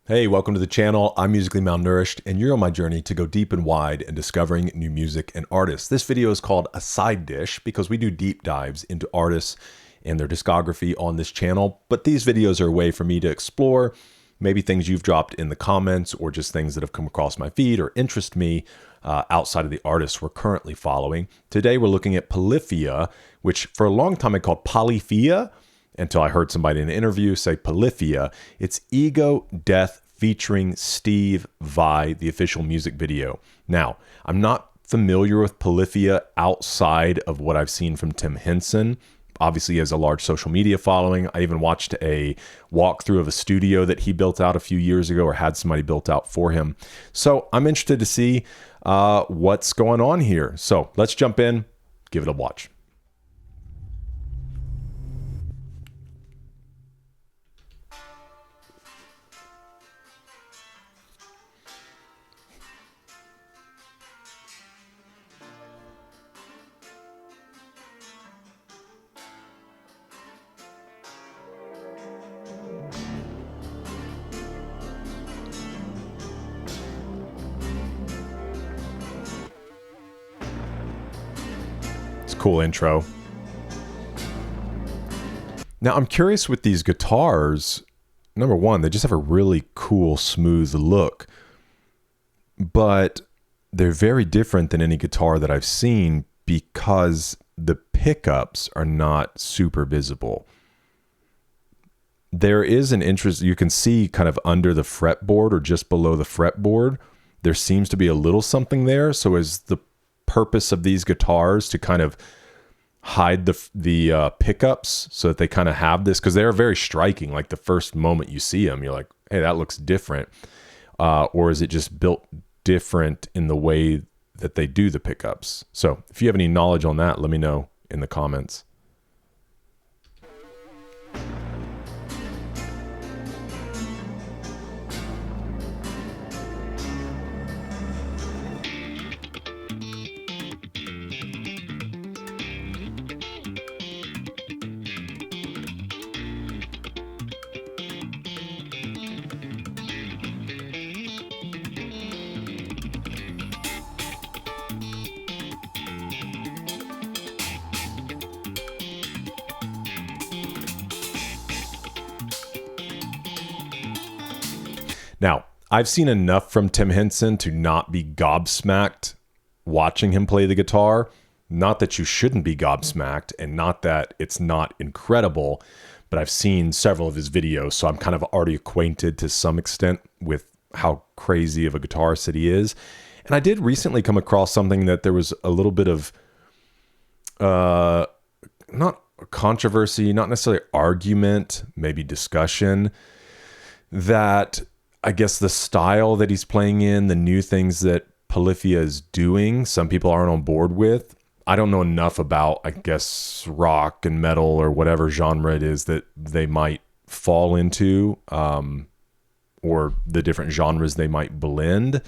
Hey, welcome to the channel. I'm Musically Malnourished, and you're on my journey to go deep and wide in discovering new music and artists. This video is called A Side Dish because we do deep dives into artists and their discography on this channel, but these videos are a way for me to explore maybe things you've dropped in the comments or just things that have come across my feed or interest me outside of the artists we're currently following. Today we're looking at Polyphia, which for a long time I called Polyphia, until I heard somebody in an interview say Polyphia. It's Ego Death featuring Steve Vai, the official music video. Now, I'm not familiar with Polyphia outside of what I've seen from Tim Henson. Obviously, he has a large social media following. I even watched a walkthrough of a studio that he built out a few years ago, or had somebody built out for him. So I'm interested to see what's going on here. So let's jump in, give it a watch. Cool intro. Now I'm curious with these guitars. Number one, they just have a really cool, smooth look, but they're very different than any guitar that I've seen because the pickups are not super visible. There is an interest, you can see kind of under the fretboard or just below the fretboard, there seems to be a little something there. So is the purpose of these guitars to kind of hide the pickups so that they kind of have this, because they're very striking. Like the first moment you see them, you're like, hey, that looks different. Or is it just built different in the way that they do the pickups? So if you have any knowledge on that, let me know in the comments. Now, I've seen enough from Tim Henson to not be gobsmacked watching him play the guitar. Not that you shouldn't be gobsmacked, and not that it's not incredible, but I've seen several of his videos, so I'm kind of already acquainted to some extent with how crazy of a guitarist that he is. And I did recently come across something that there was a little bit of, not controversy, not necessarily argument, maybe discussion, that I guess the style that he's playing in, the new things that Polyphia is doing, some people aren't on board with. I don't know enough about, I guess, rock and metal or whatever genre it is that they might fall into, or the different genres they might blend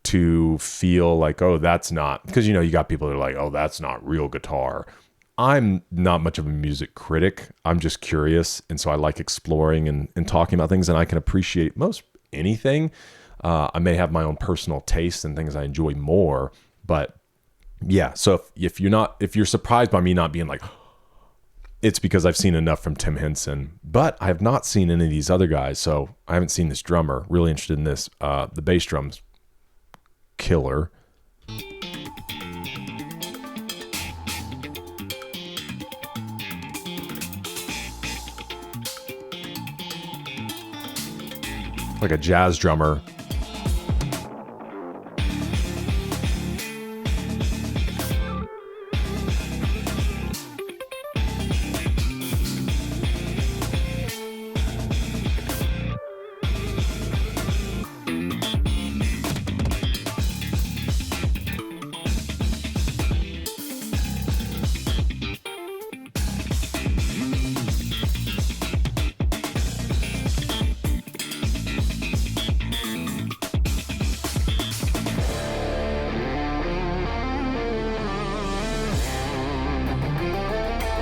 to feel like, oh, that's not, because, you know, you got people that are like, oh, that's not real guitar. I'm not much of a music critic. I'm just curious. And so I like exploring and talking about things, and I can appreciate most anything. I may have my own personal taste and things I enjoy more, but yeah. So if you're surprised by me not being like, it's because I've seen enough from Tim Henson, but I have not seen any of these other guys. So I haven't seen this drummer. Really interested in this. The bass drum's killer. Like a jazz drummer.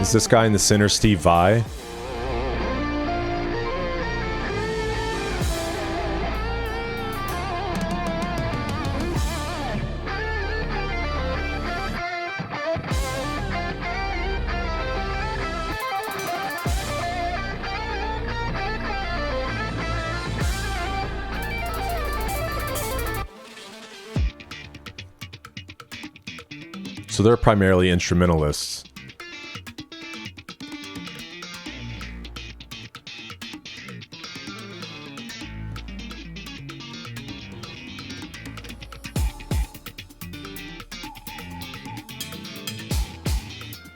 Is this guy in the center Steve Vai? So they're primarily instrumentalists.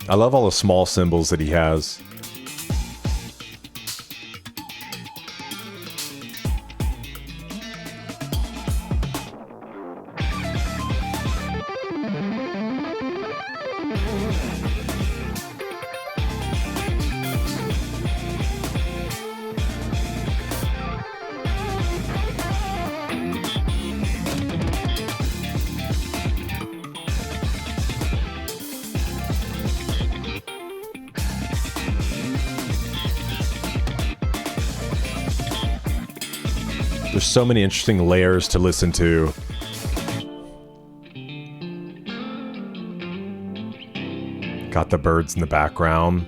I love all the small cymbals that he has. There's so many interesting layers to listen to. Got the birds in the background.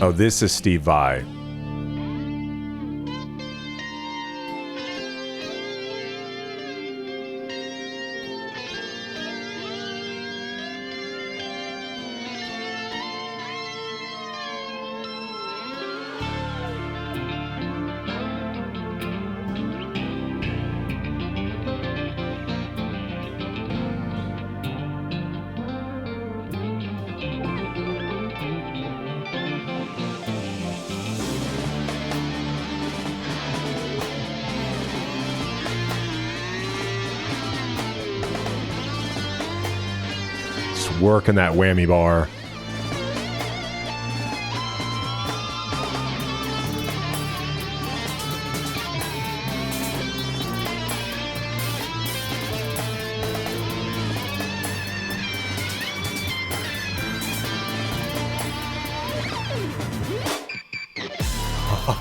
Oh, this is Steve Vai. Working that whammy bar.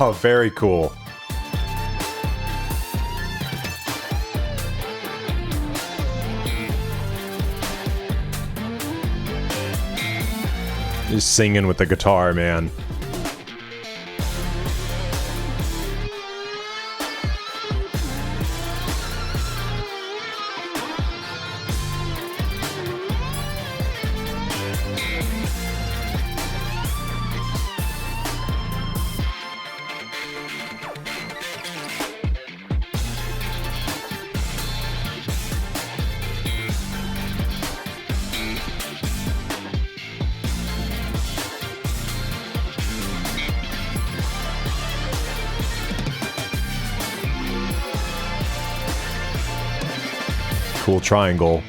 Oh, very cool. He's singing with the guitar, man. Cool triangle.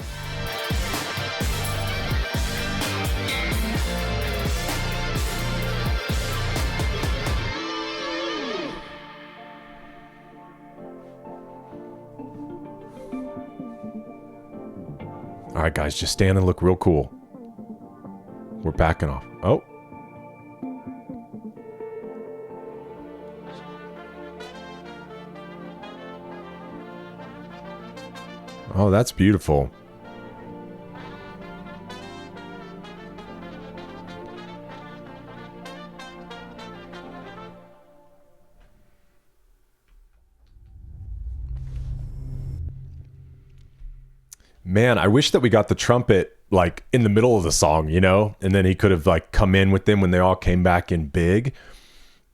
All right, guys, just stand and look real cool. We're backing off. Oh. Oh, that's beautiful. Man, I wish that we got the trumpet like in the middle of the song, you know? And then he could have like come in with them when they all came back in big.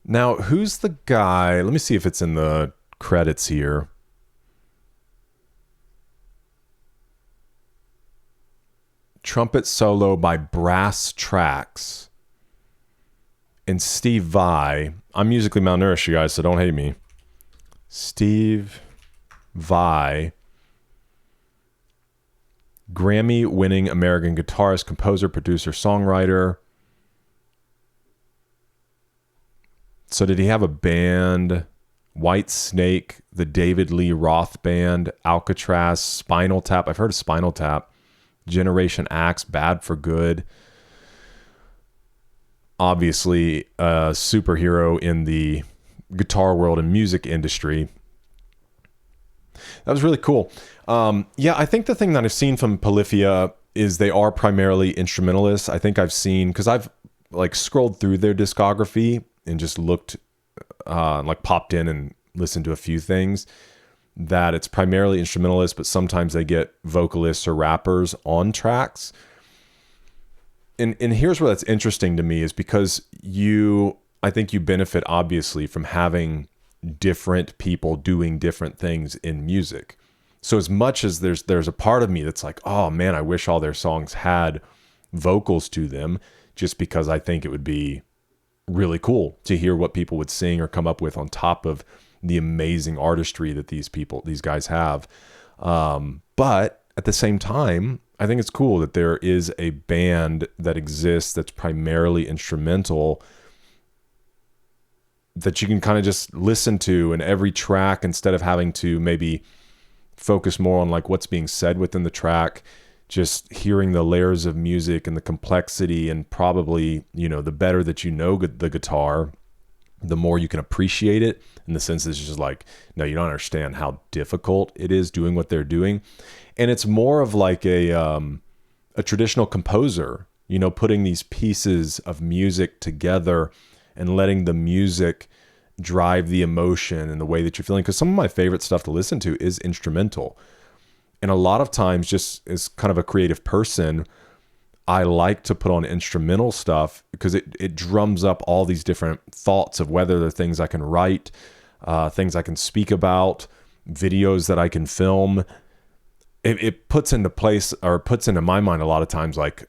Now, who's the guy? Let me see if it's in the credits here. Trumpet solo by Brass Tracks. And Steve Vai. I'm musically malnourished, you guys, so don't hate me. Steve Vai. Grammy-winning American guitarist, composer, producer, songwriter. So did he have a band? White Snake, the David Lee Roth Band, Alcatraz, Spinal Tap. I've heard of Spinal Tap. Generation Axe, Bad for Good. Obviously a superhero in the guitar world and music industry. That was really cool. Yeah, I think the thing that I've seen from Polyphia is they are primarily instrumentalists. I think I've seen, because I've like scrolled through their discography and just looked, like popped in and listened to a few things, that it's primarily instrumentalists, but sometimes they get vocalists or rappers on tracks. And here's where that's interesting to me, is because I think you benefit obviously from having different people doing different things in music. So as much as there's a part of me that's like, oh man, I wish all their songs had vocals to them, just because I think it would be really cool to hear what people would sing or come up with on top of the amazing artistry that these guys have. But at the same time, I think it's cool that there is a band that exists that's primarily instrumental, that you can kind of just listen to in every track, instead of having to maybe focus more on like what's being said within the track, just hearing the layers of music and the complexity, and probably, the better that you know the guitar, the more you can appreciate it, in the sense that it's just like, no, you don't understand how difficult it is doing what they're doing. And it's more of like a traditional composer, putting these pieces of music together and letting the music drive the emotion and the way that you're feeling. Because some of my favorite stuff to listen to is instrumental. And a lot of times, just as kind of a creative person, I like to put on instrumental stuff because it drums up all these different thoughts of whether they're things I can write, things I can speak about, videos that I can film. It puts into place, or puts into my mind a lot of times, like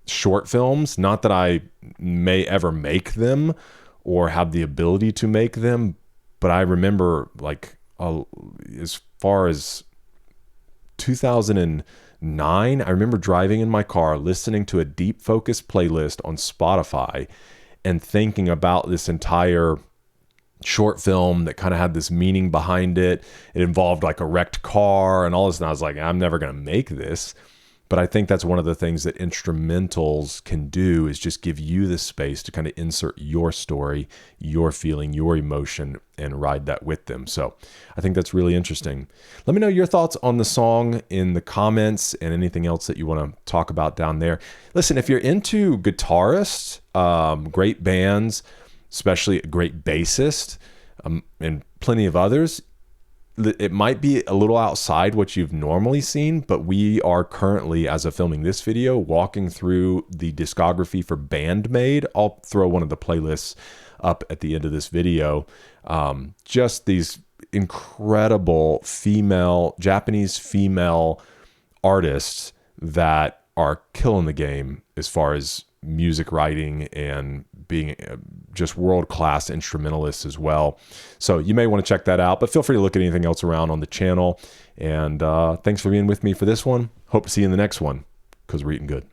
short films. Not that I may ever make them or have the ability to make them, but I remember like as far as 2009, I remember driving in my car, listening to a Deep Focus playlist on Spotify and thinking about this entire short film that kind of had this meaning behind it. It involved like a wrecked car and all this. And I was like, I'm never going to make this. But I think that's one of the things that instrumentals can do, is just give you the space to kind of insert your story, your feeling, your emotion, and ride that with them. So I think that's really interesting. Let me know your thoughts on the song in the comments, and anything else that you want to talk about down there. Listen, if you're into guitarists, great bands, especially a great bassist, and plenty of others, it might be a little outside what you've normally seen, but we are currently, as of filming this video, walking through the discography for Bandmade. I'll throw one of the playlists up at the end of this video. Just these incredible Japanese female artists that are killing the game as far as music writing and being just world-class instrumentalists as well. So you may want to check that out, but feel free to look at anything else around on the channel. And thanks for being with me for this one. Hope to see you in the next one, because we're eating good.